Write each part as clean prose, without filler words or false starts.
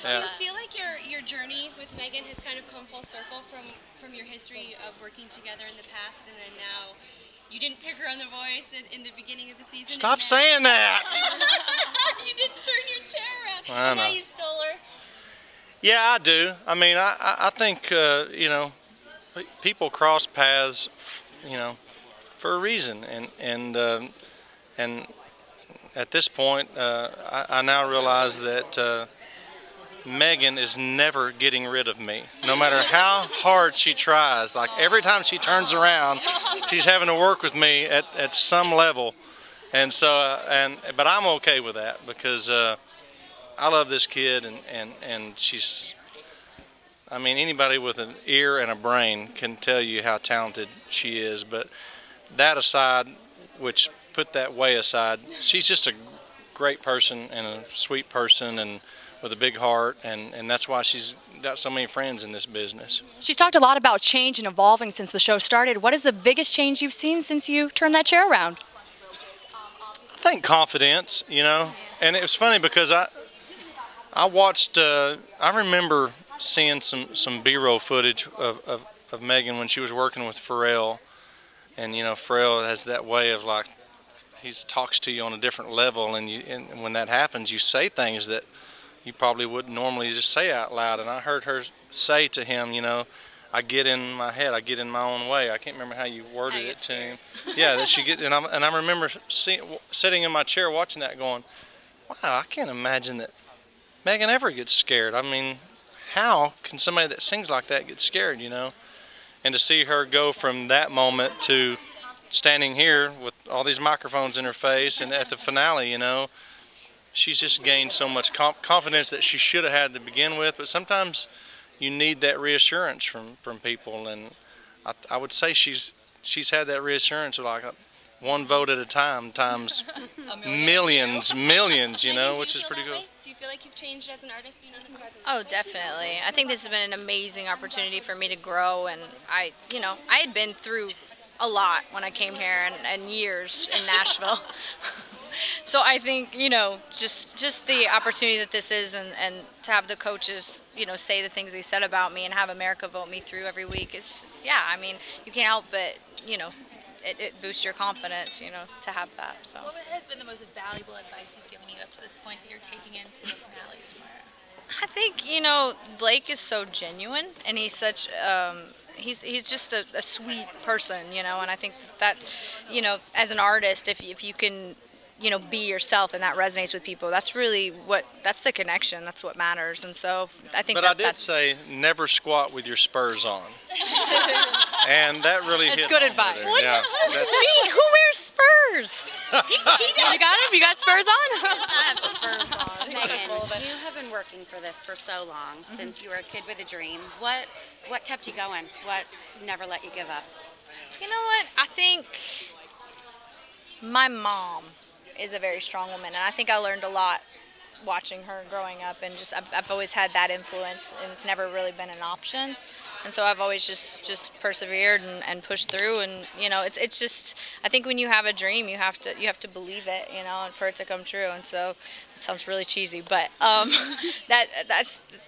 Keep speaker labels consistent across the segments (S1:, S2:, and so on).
S1: Blake, do you feel like your journey with Meghan has kind of come full circle from your history of working together in the past, and then now you didn't pick her on The Voice in the beginning of the season?
S2: Stop saying that!
S1: You didn't turn your chair around,
S2: I
S1: and
S2: know.
S1: now you stole her.
S2: Yeah, I do. I mean, I think, you know, people cross paths, you know, for a reason, and at this point, I now realize that Meghan is never getting rid of me, no matter how hard she tries. Like every time she turns around, she's having to work with me at some level, and so but I'm okay with that because I love this kid, and she's. I mean, anybody with an ear and a brain can tell you how talented she is, but that aside, which put that way aside, she's just a great person and a sweet person and with a big heart, and that's why she's got so many friends in this business.
S3: She's talked a lot about change and evolving since the show started. What is the biggest change you've seen since you turned that chair around?
S2: I think confidence, you know, and it was funny because I watched, I remember seeing some B-roll footage of Meghan when she was working with Pharrell, and you know Pharrell has that way of like he talks to you on a different level, and when that happens you say things that you probably wouldn't normally just say out loud, and I heard her say to him, you know, I get in my head, I get in my own way. I can't remember how you worded it to him. Yeah, that she get, and I remember sitting in my chair watching that going, wow, I can't imagine that Meghan ever gets scared. I mean, how can somebody that sings like that get scared, you know? And to see her go from that moment to standing here with all these microphones in her face and at the finale, you know, she's just gained so much confidence that she should have had to begin with. But sometimes you need that reassurance from people, and I would say she's had that reassurance of like one vote at a time times millions, you know, which is pretty cool.
S1: Do you feel like you've changed as an artist being on The Voice?
S4: Oh, definitely. I think this has been an amazing opportunity for me to grow, and I had been through a lot when I came here and years in Nashville. So I think, you know, just the opportunity that this is, and to have the coaches, you know, say the things they said about me and have America vote me through every week is, yeah, I mean, you can't help but, you know, it boosts your confidence, you know, to have that. So.
S5: What has been the most valuable advice he's given you up to this point that you're taking into the finale tomorrow?
S4: I think, you know, Blake is so genuine, and he's such he's just a sweet person, you know, and I think that, you know, as an artist, if you can, you know, be yourself and that resonates with people, that's really that's the connection, that's what matters. And so I think
S2: I did say never squat with your spurs on. And that really hit
S3: good advice.
S4: What
S2: yeah,
S4: does that mean? Who wears spurs?
S3: You got him? You got spurs on?
S4: I have spurs on.
S6: Meghan, you have been working for this for so long, since you were a kid with a dream. What kept you going? What never let you give up?
S4: You know what? I think my mom is a very strong woman, and I think I learned a lot watching her growing up, and just I've always had that influence, and it's never really been an option. And so I've always just persevered and pushed through, and you know, it's just, I think when you have a dream, you have to believe it, you know, and for it to come true. And so it sounds really cheesy, but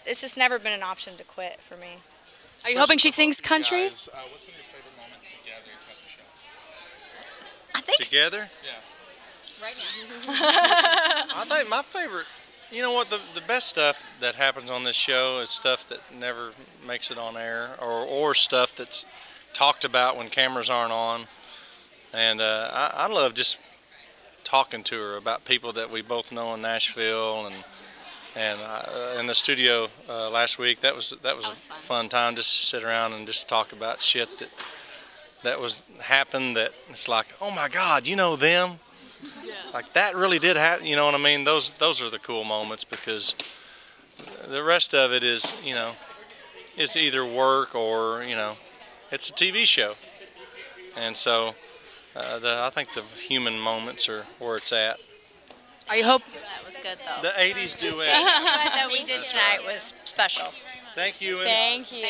S4: it's just never been an option to quit for me.
S3: Are you hoping she sings country?
S7: What's been your favorite moment together throughout the show?
S4: I think
S2: together?
S7: Yeah.
S1: Right now.
S2: I think my favorite, you know what, the best stuff that happens on this show is stuff that never makes it on air, or stuff that's talked about when cameras aren't on. And I love just talking to her about people that we both know in Nashville, and in the studio last week, that was a fun time, just to sit around and just talk about shit that was happened, that it's like, oh my God, you know them? Like that really did happen, you know what I mean? Those are the cool moments, because the rest of it is, you know, it's either work or, you know, it's a TV show. And so I think the human moments are where it's at.
S3: Are you hoping?
S4: that was good though.
S2: The 80s duet.
S4: that we did tonight was special.
S2: Thank you.
S3: Thank you.